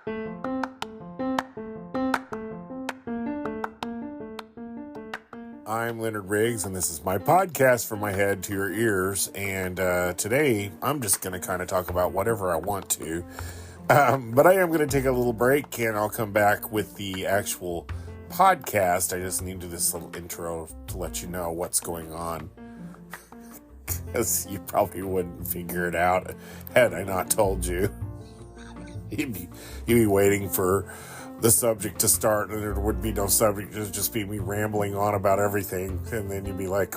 I'm Leonard Riggs, and this is my podcast From My Head to Your Ears. And today, I'm just going to kind of talk about whatever I want to. But I am going to take a little break, and I'll come back with the actual podcast. I just needed this little intro to let you know what's going on, because you probably wouldn't figure it out had I not told you. You'd be waiting for the subject to start, and there would be no subject. It would just be me rambling on about everything, and then you'd be like,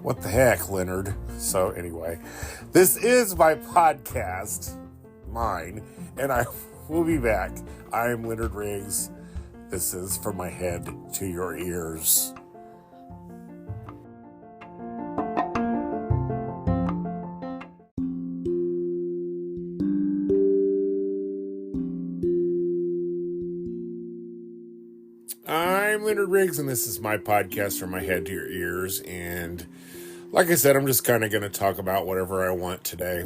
what the heck, Leonard? So anyway, this is my podcast, mine, and I will be back. I'm Leonard Riggs. This is From My Head to Your Ears. I'm Leonard Riggs, and this is my podcast From My Head to Your Ears. And like I said, I'm just kind of going to talk about whatever I want today.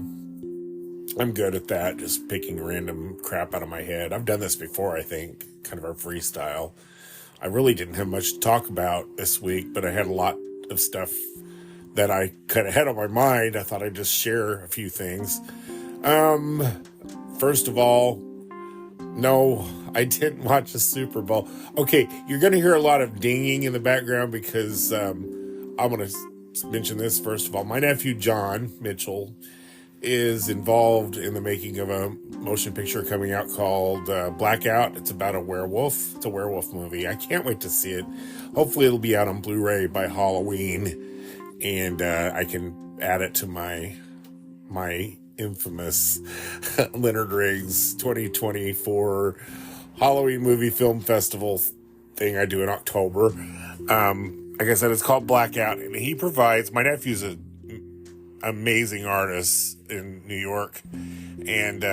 I'm good at that, just picking random crap out of my head. I've done this before, I think, kind of a freestyle. I really didn't have much to talk about this week, but I had a lot of stuff that I kind of had on my mind. I thought I'd just share a few things. First of all, no, I didn't watch the Super Bowl. Okay, you're going to hear a lot of dinging in the background because I'm going to mention this first of all. My nephew, John Mitchell, is involved in the making of a motion picture coming out called Blackout. It's about a werewolf. It's a werewolf movie. I can't wait to see it. Hopefully it'll be out on Blu-ray by Halloween, and I can add it to my infamous Leonard Riggs 2024 Halloween Movie Film Festival thing I do in October. Like I said, it's called Blackout, and he provides, my nephew's an amazing artist in New York, and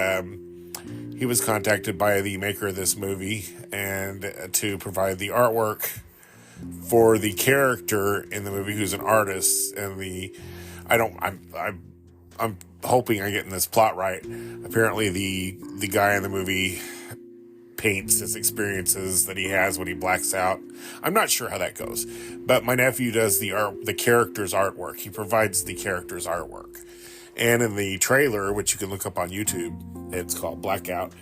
he was contacted by the maker of this movie and to provide the artwork for the character in the movie who's an artist. And I'm hoping I'm getting this plot right. Apparently the guy in the movie paints his experiences that he has when he blacks out. I'm not sure how that goes, but my nephew does the character's artwork. He provides the character's artwork. And in the trailer, which you can look up on YouTube, it's called Blackout,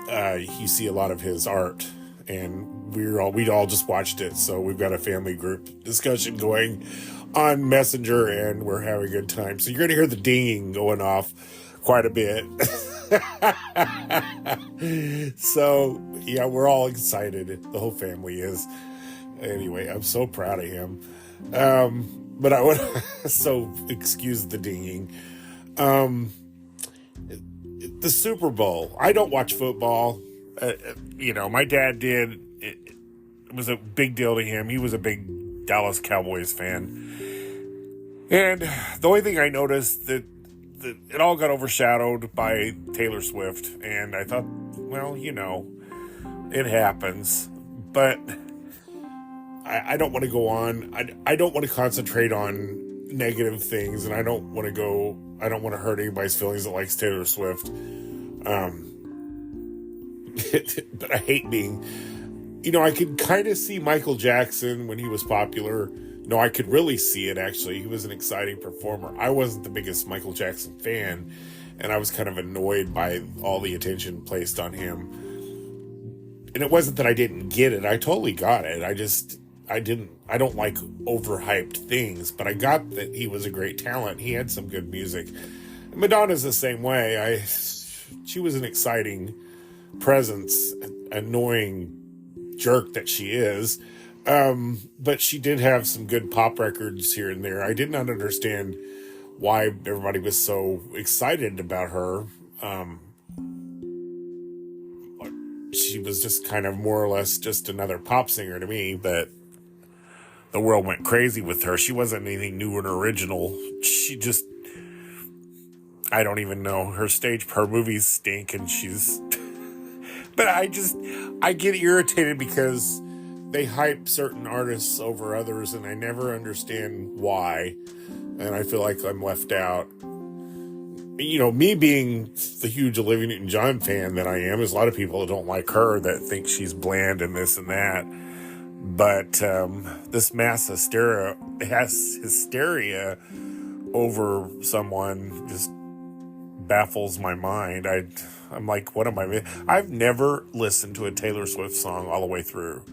you see a lot of his art, and we all just watched it, so we've got a family group discussion going on Messenger, and we're having a good time. So you're going to hear the dinging going off quite a bit. So, yeah, we're all excited. The whole family is. Anyway, I'm so proud of him. But I would, so excuse the dinging. The Super Bowl. I don't watch football. My dad did. It was a big deal to him. He was a big Dallas Cowboys fan. And the only thing I noticed that it all got overshadowed by Taylor Swift. And I thought, well, it happens. But I don't want to go on. I don't want to concentrate on negative things. And I don't want to hurt anybody's feelings that likes Taylor Swift. But I hate being, I could kind of see Michael Jackson when he was popular. No, I could really see it, actually. He was an exciting performer. I wasn't the biggest Michael Jackson fan, and I was kind of annoyed by all the attention placed on him. And it wasn't that I didn't get it. I totally got it. I don't like overhyped things, but I got that he was a great talent. He had some good music. And Madonna's the same way. She was an exciting presence, annoying jerk that she is. But she did have some good pop records here and there. I did not understand why everybody was so excited about her. She was just kind of more or less just another pop singer to me, but the world went crazy with her. She wasn't anything new and original. She just, I don't even know. Her movies stink, and but I get irritated because they hype certain artists over others, and I never understand why. And I feel like I'm left out. me being the huge Olivia Newton-John fan that I am, there's a lot of people that don't like her that think she's bland and this and that. But this mass hysteria over someone just baffles my mind. I'm like, what am I? I've never listened to a Taylor Swift song all the way through.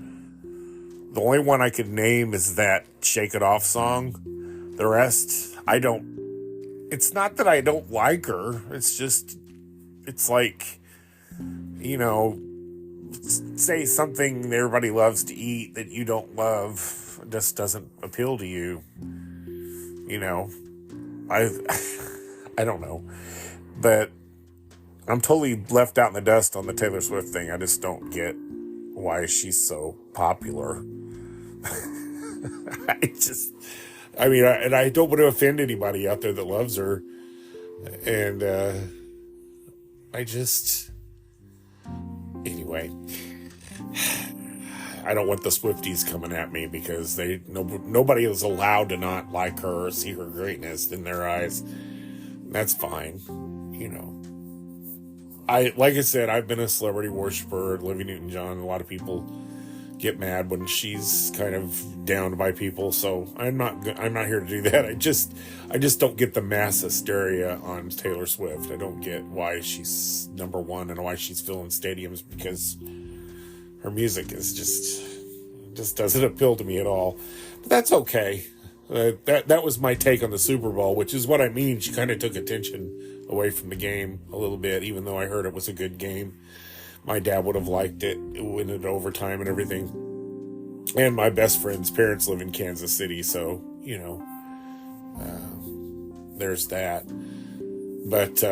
The only one I could name is that Shake It Off song. The rest, I don't. It's not that I don't like her. It's like, say something everybody loves to eat that you don't love just doesn't appeal to you. I I don't know. But I'm totally left out in the dust on the Taylor Swift thing. I just don't get why she's so popular. I don't want to offend anybody out there that loves her. And anyway, I don't want the Swifties coming at me because nobody is allowed to not like her or see her greatness in their eyes. That's fine. Like I said, I've been a celebrity worshiper, Olivia Newton-John. A lot of people get mad when she's kind of downed by people, so I'm not here to do that. I just don't get the mass hysteria on Taylor Swift. I don't get why she's number one and why she's filling stadiums, because her music is just doesn't appeal to me at all. But that's okay. That was my take on the Super Bowl, which is what I mean. She kind of took attention away from the game a little bit, even though I heard it was a good game. My dad would have liked it. It went into overtime and everything. And my best friend's parents live in Kansas City, so, there's that. But,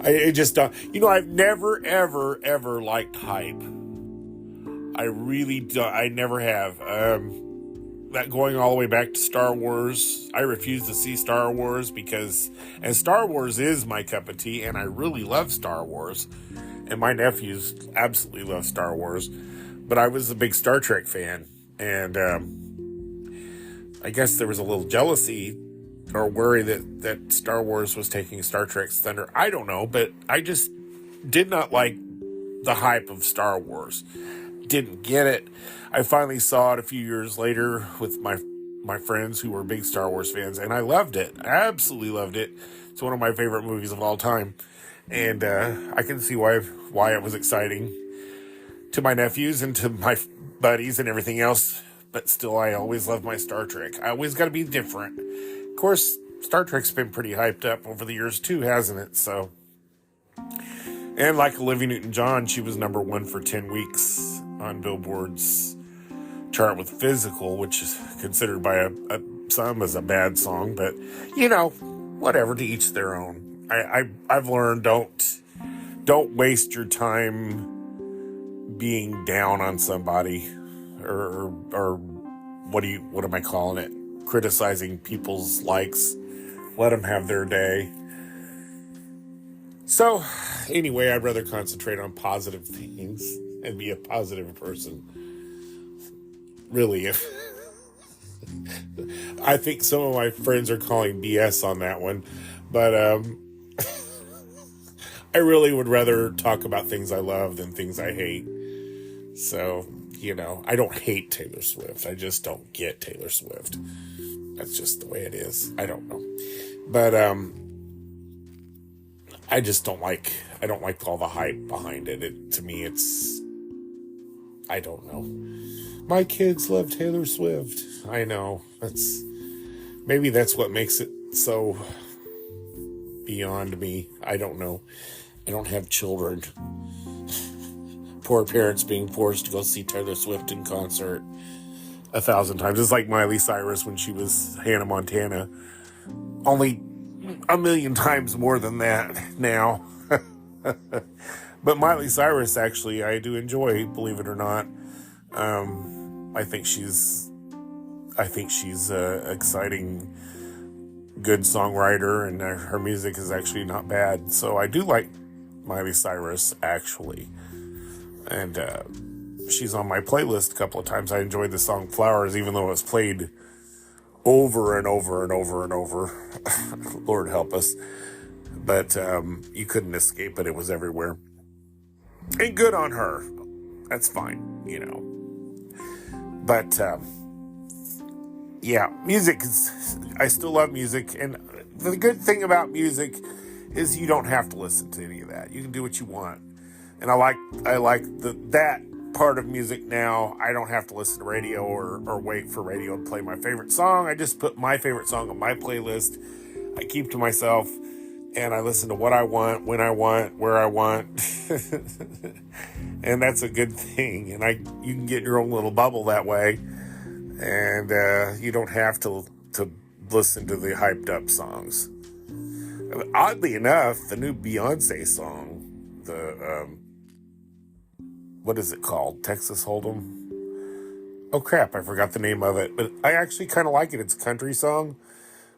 I just don't, I've never, ever, ever liked hype. I really don't. I never have. That going all the way back to Star Wars, I refuse to see Star Wars and Star Wars is my cup of tea, and I really love Star Wars, and my nephews absolutely love Star Wars, but I was a big Star Trek fan, and I guess there was a little jealousy or worry that Star Wars was taking Star Trek's thunder. I don't know, but I just did not like the hype of Star Wars. Didn't get it. I finally saw it a few years later with my friends who were big Star Wars fans, and I loved it. I absolutely loved it. It's one of my favorite movies of all time, and I can see why it was exciting to my nephews and to my buddies and everything else. But still, I always love my Star Trek. I always got to be different. Of course, Star Trek's been pretty hyped up over the years too, hasn't it? So, and like Olivia Newton-John, she was number one for 10 weeks on Billboard's chart with Physical, which is considered by some as a bad song, but whatever, to each their own. I've learned don't waste your time being down on somebody or what am I calling it? Criticizing people's likes. Let them have their day. So anyway, I'd rather concentrate on positive things and be a positive person. Really, if I think some of my friends are calling BS on that one, but I really would rather talk about things I love than things I hate. So, I don't hate Taylor Swift. I just don't get Taylor Swift. That's just the way it is. I don't know. But I just don't like all the hype behind it. To me, I don't know. My kids love Taylor Swift. I know. Maybe that's what makes it so beyond me. I don't know. I don't have children. Poor parents being forced to go see Taylor Swift in concert 1,000 times. It's like Miley Cyrus when she was Hannah Montana. Only 1,000,000 times more than that now. But Miley Cyrus, actually, I do enjoy, believe it or not. I think she's an exciting, good songwriter, and her music is actually not bad. So I do like Miley Cyrus, actually. And she's on my playlist a couple of times. I enjoyed the song Flowers, even though it was played over and over and over and over. Lord help us. But you couldn't escape it. It was everywhere. And good on her. That's fine, you know. But, yeah, music is, I still love music. And the good thing about music is you don't have to listen to any of that. You can do what you want. And I like that part of music now. I don't have to listen to radio or wait for radio to play my favorite song. I just put my favorite song on my playlist. I keep to myself. And I listen to what I want, when I want, where I want. And that's a good thing. And you can get your own little bubble that way. And you don't have to listen to the hyped up songs. Oddly enough, the new Beyonce song, what is it called? Texas Hold'em? Oh crap, I forgot the name of it. But I actually kind of like it. It's a country song.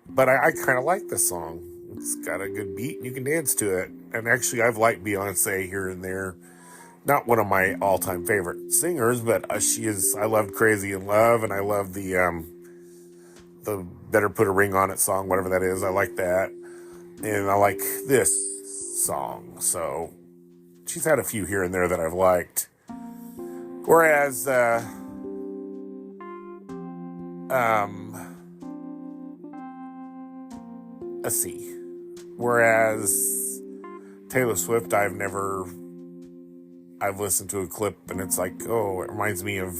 But I kind of like this song. It's got a good beat and you can dance to it. And actually, I've liked Beyonce here and there. Not one of my all-time favorite singers, but she is. I loved Crazy in Love, and I love the Better Put a Ring on It song, whatever that is. I like that. And I like this song. So she's had a few here and there that I've liked. Whereas, let's see. Whereas Taylor Swift, I've listened to a clip and it's like, oh, it reminds me of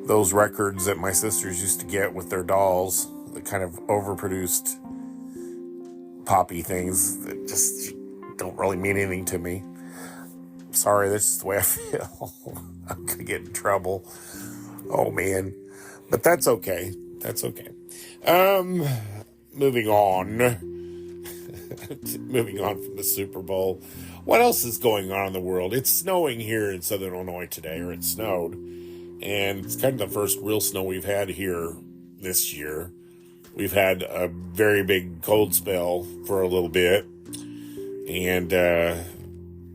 those records that my sisters used to get with their dolls, the kind of overproduced poppy things that just don't really mean anything to me. Sorry, that's just the way I feel. I'm gonna get in trouble. Oh man. But that's okay. That's okay. Moving on. Moving on from the Super Bowl. What else is going on in the world? It's snowing here in Southern Illinois today, or it snowed. And it's kind of the first real snow we've had here this year. We've had a very big cold spell for a little bit. And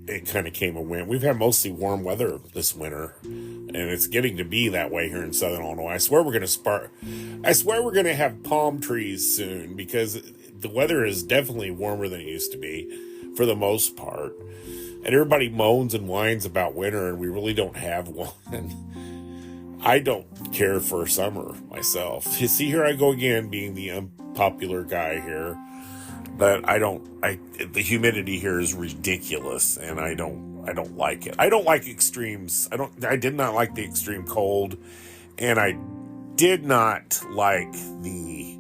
it kind of came and went. We've had mostly warm weather this winter. And it's getting to be that way here in Southern Illinois. I swear we're going to have palm trees soon, because the weather is definitely warmer than it used to be for the most part. And everybody moans and whines about winter, and we really don't have one. I don't care for summer myself. You see, here I go again being the unpopular guy here. But the humidity here is ridiculous, and I don't like it. I don't like extremes. I did not like the extreme cold, and I did not like the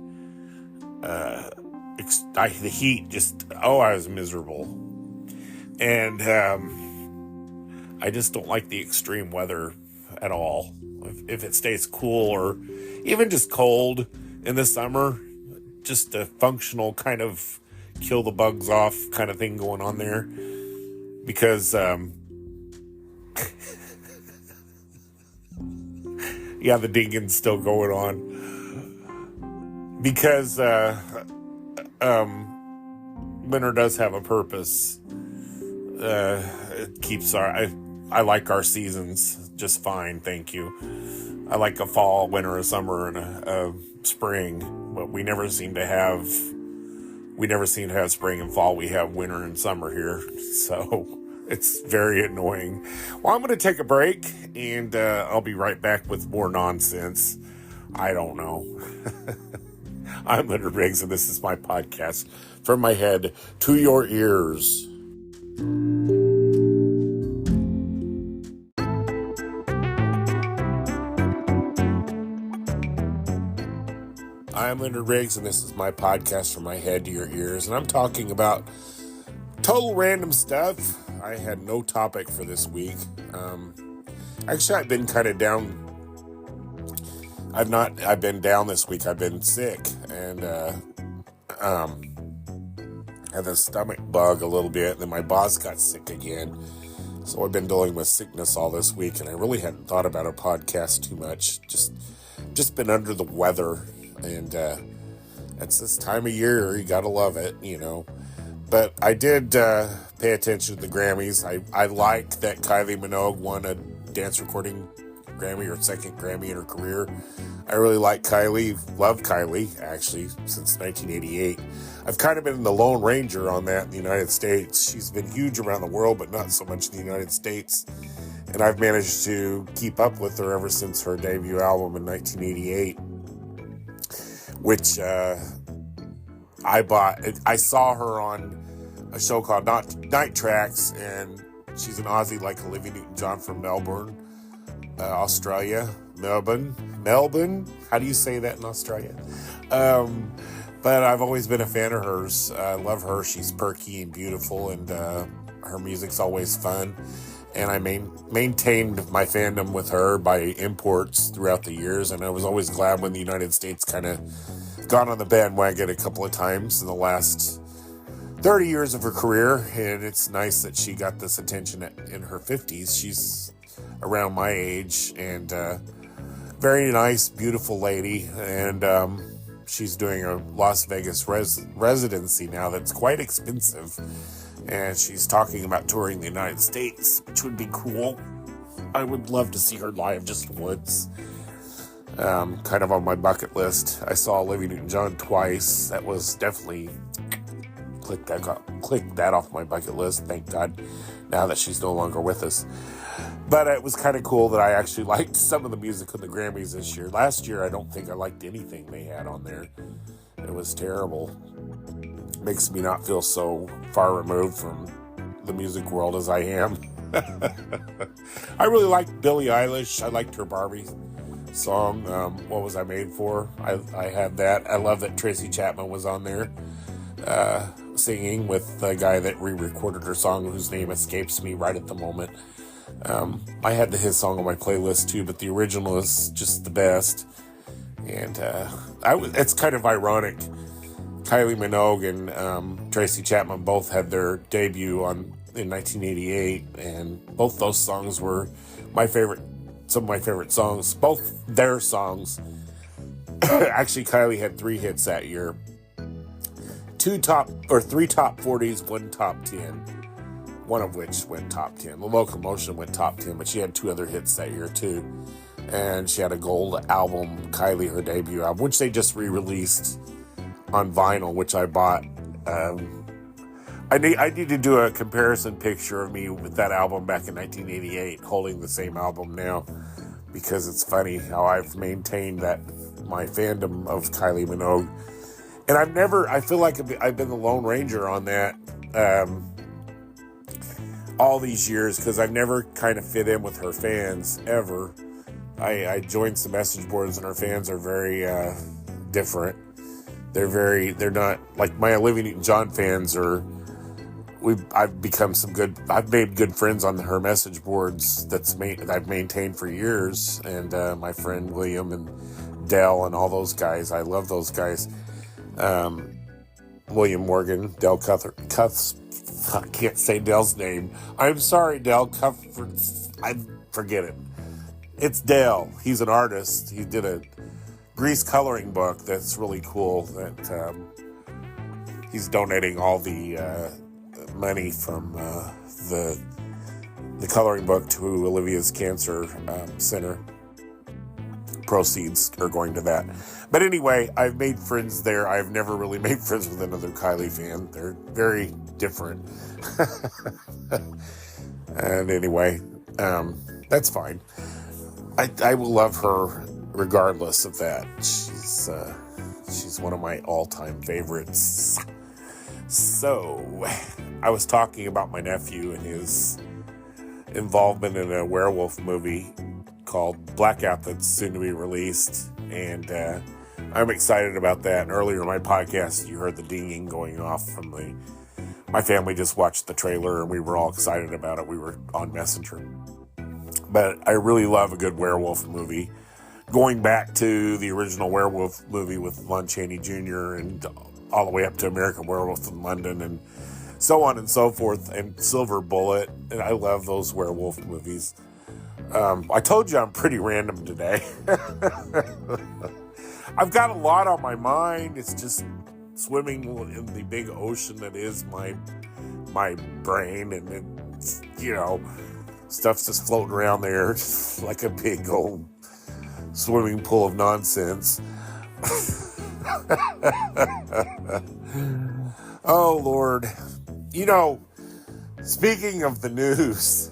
heat. I was miserable. And I just don't like the extreme weather at all. If it stays cool or even just cold in the summer, just a functional kind of kill the bugs off kind of thing going on there. Because, yeah, the dinging's still going on. Because, winter does have a purpose. It keeps I like our seasons just fine, thank you. I like a fall, winter, a summer, and a spring, but we never seem to have spring and fall. We have winter and summer here, so it's very annoying. Well, I'm going to take a break, and I'll be right back with more nonsense. I don't know. I'm Leonard Riggs, and this is my podcast, From My Head to Your Ears. I'm Leonard Riggs, and this is my podcast, From My Head to Your Ears, and I'm talking about total random stuff. I had no topic for this week. Actually, I've been kind of down. I've been down this week. I've been sick, and had a stomach bug a little bit, and then my boss got sick again. So I've been dealing with sickness all this week, and I really hadn't thought about a podcast too much. Just been under the weather, and it's this time of year. You gotta love it, you know. But I did pay attention to the Grammys. I like that Kylie Minogue won a dance recording Grammy or second Grammy in her career. I really like Kylie, love Kylie, actually, since 1988. I've kind of been the Lone Ranger on that in the United States. She's been huge around the world, but not so much in the United States. And I've managed to keep up with her ever since her debut album in 1988, which I bought. I saw her on a show called Night Tracks, and she's an Aussie like Olivia Newton-John from Melbourne, Australia. Melbourne? How do you say that in Australia? But I've always been a fan of hers. I love her. She's perky and beautiful, and her music's always fun. And I maintained my fandom with her by imports throughout the years, and I was always glad when the United States kind of got on the bandwagon a couple of times in the last 30 years of her career, and it's nice that she got this attention in her 50s. She's around my age, and very nice, beautiful lady, and she's doing a Las Vegas residency now that's quite expensive. And she's talking about touring the United States, which would be cool. I would love to see her live just once. Kind of on my bucket list. I saw Olivia Newton-John twice. That was definitely click that off my bucket list. Thank God, now that she's no longer with us. But it was kind of cool that I actually liked some of the music on the Grammys this year. Last year, I don't think I liked anything they had on there. It was terrible. Makes me not feel so far removed from the music world as I am. I really liked Billie Eilish. I liked her Barbie song. What Was I Made For? I had that. I love that Tracy Chapman was on there singing with the guy that re-recorded her song, whose name escapes me right at the moment. I had his song on my playlist too, but the original is just the best. And it's kind of ironic. Kylie Minogue and Tracy Chapman both had their debut in 1988, and both those songs were some of my favorite songs. Both their songs. Actually, Kylie had 3 hits that year. 3 top 40s, 1 top 10. One of which went top 10. The Locomotion went top 10, but she had 2 other hits that year too. And she had a gold album, Kylie, her debut album, which they just re-released on vinyl, which I bought. I need to do a comparison picture of me with that album back in 1988, holding the same album now, because it's funny how I've maintained my fandom of Kylie Minogue. And I feel like I've been the Lone Ranger on that all these years, because I've never kind of fit in with her fans, ever. I joined some message boards, and her fans are very different. They're not like my Olivia Newton-John fans are. I've made good friends on her message boards that I've maintained for years, and my friend William and Dell and all those guys. I love those guys. William Morgan, Dell Cuths. I can't say Dell's name. I'm sorry, Dell Cuths. I forget it. It's Dell. He's an artist. He did a Grease coloring book that's really cool, that he's donating all the money from the coloring book to Olivia's Cancer Center. Proceeds are going to that. But anyway, I've made friends there. I've never really made friends with another Kylie fan. They're very different. And anyway, that's fine. I will love her regardless of that. She's one of my all-time favorites. So, I was talking about my nephew and his involvement in a werewolf movie called Blackout that's soon to be released, and I'm excited about that. And earlier in my podcast, you heard the dinging going off from my family just watched the trailer, and we were all excited about it. We were on Messenger. But I really love a good werewolf movie. Going back to the original werewolf movie with Lon Chaney Jr. and all the way up to American Werewolf in London and so on and so forth, and Silver Bullet, and I love those werewolf movies. I told you I'm pretty random today. I've got a lot on my mind. It's just swimming in the big ocean that is my brain, and it's, Stuff's just floating around there like a big old swimming pool of nonsense. Oh, Lord. Speaking of the news,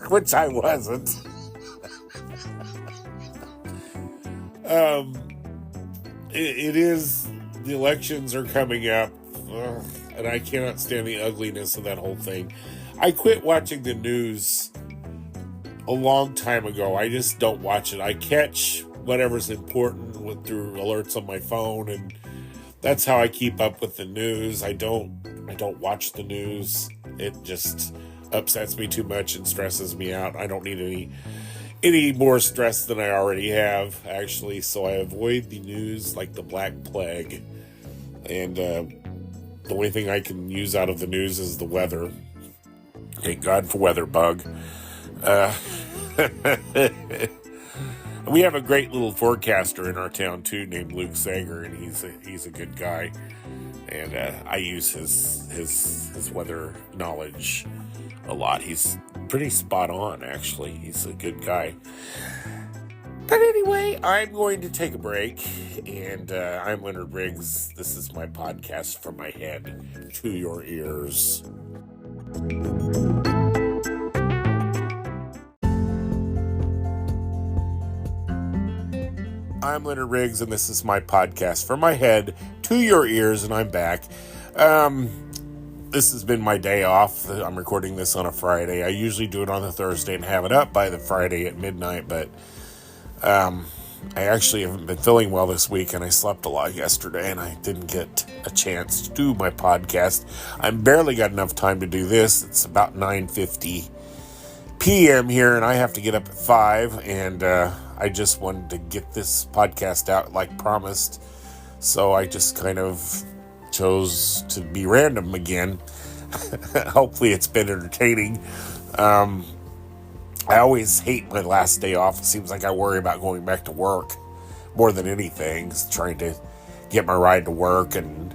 which I wasn't, it is, the elections are coming up, and I cannot stand the ugliness of that whole thing. I quit watching the news a long time ago. I just don't watch it. I catch whatever's important through alerts on my phone, and that's how I keep up with the news. I don't watch the news. It just upsets me too much and stresses me out. I don't need any more stress than I already have, actually. So I avoid the news like the Black Plague. And the only thing I can use out of the news is the weather. Thank God for WeatherBug. We have a great little forecaster in our town too, named Luke Sager, and he's a good guy, and I use his weather knowledge a lot. He's pretty spot on, actually. He's a good guy. But anyway, I'm going to take a break, and I'm Leonard Riggs. This is my podcast from my head to your ears. I'm Leonard Riggs, and this is my podcast from my head to your ears, and I'm back. This has been my day off. I'm recording this on a Friday. I usually do it on a Thursday and have it up by the Friday at midnight, but I actually haven't been feeling well this week, and I slept a lot yesterday, and I didn't get a chance to do my podcast. I barely got enough time to do this. It's about 9:50 p.m. here, and I have to get up at 5, and I just wanted to get this podcast out like promised, so I just kind of chose to be random again. Hopefully it's been entertaining. I always hate my last day off. It seems like I worry about going back to work more than anything, trying to get my ride to work, and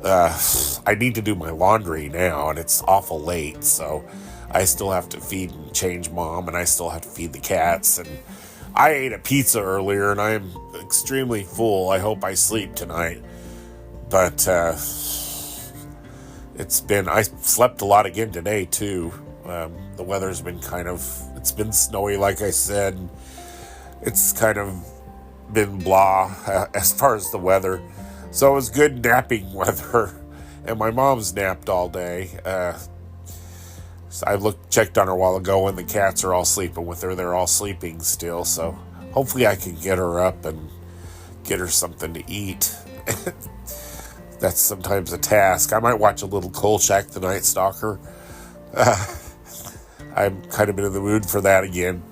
I need to do my laundry now, and it's awful late, so I still have to feed and change Mom, and I still have to feed the cats, and I ate a pizza earlier, and I'm extremely full. I hope I sleep tonight, but I slept a lot again today, too. The weather's been it's been snowy, like I said. It's kind of been blah as far as the weather. So it was good napping weather, and my mom's napped all day. I checked on her a while ago, and the cats are all sleeping with her. They're all sleeping still, so hopefully I can get her up and get her something to eat. That's sometimes a task. I might watch a little Kolchak the Night Stalker. I'm kind of in the mood for that again.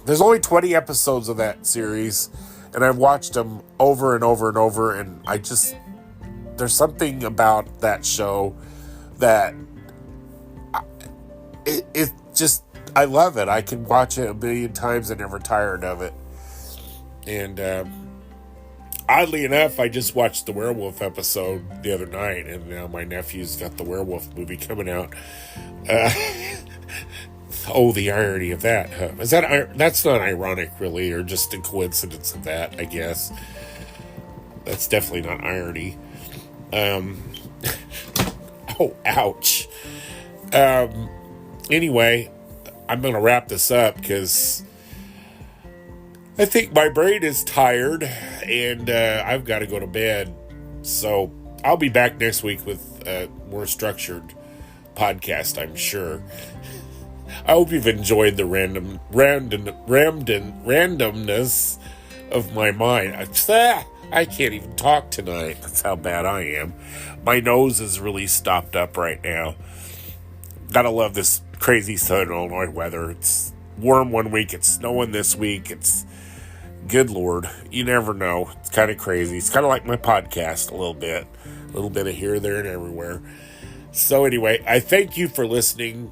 There's only 20 episodes of that series, and I've watched them over and over and over, and there's something about that show that I love it. I can watch it a million times and never tired of it. And oddly enough, I just watched the werewolf episode the other night, and now my nephew's got the werewolf movie coming out. The irony of that, huh? That's not ironic, really, or just a coincidence of that, I guess. That's definitely not irony. Oh, ouch. Anyway, I'm going to wrap this up because I think my brain is tired and I've got to go to bed. So I'll be back next week with a more structured podcast, I'm sure. I hope you've enjoyed the randomness of my mind. I can't even talk tonight. That's how bad I am. My nose is really stopped up right now. Gotta love this crazy Southern Illinois weather. It's warm one week, it's snowing this week. It's good Lord. You never know. It's kind of crazy. It's kind of like my podcast a little bit of here, there, and everywhere. So anyway, I thank you for listening.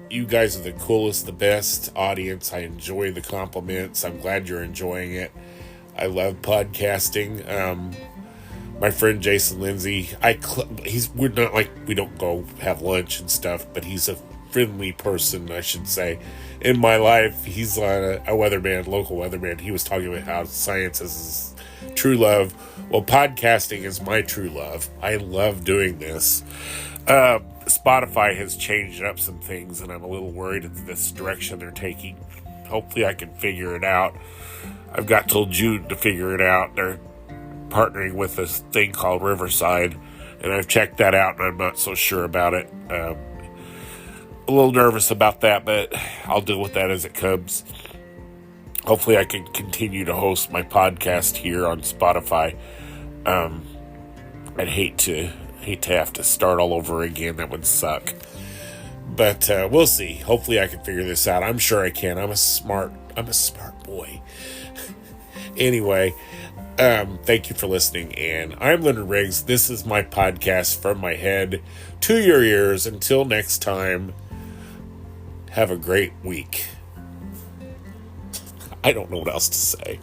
You guys are the coolest, the best audience. I enjoy the compliments. I'm glad you're enjoying it. I love podcasting. My friend Jason Lindsay, we're not like, we don't go have lunch and stuff, but he's a friendly person, I should say, in my life. He's a weatherman, local weatherman. He was talking about how science is his true love. Well, podcasting is my true love. I love doing this. Spotify has changed up some things, and I'm a little worried in this direction they're taking. Hopefully I can figure it out. I've got till June to figure it out. They're partnering with this thing called Riverside, and I've checked that out, and I'm not so sure about it. A little nervous about that, but I'll deal with that as it comes. Hopefully I can continue to host my podcast here on Spotify. I'd hate to have to start all over again. That would suck. But we'll see. Hopefully I can figure this out. I'm sure I can. I'm a smart boy. Anyway, thank you for listening. And I'm Leonard Riggs. This is my podcast from my head to your ears. Until next time, have a great week. I don't know what else to say.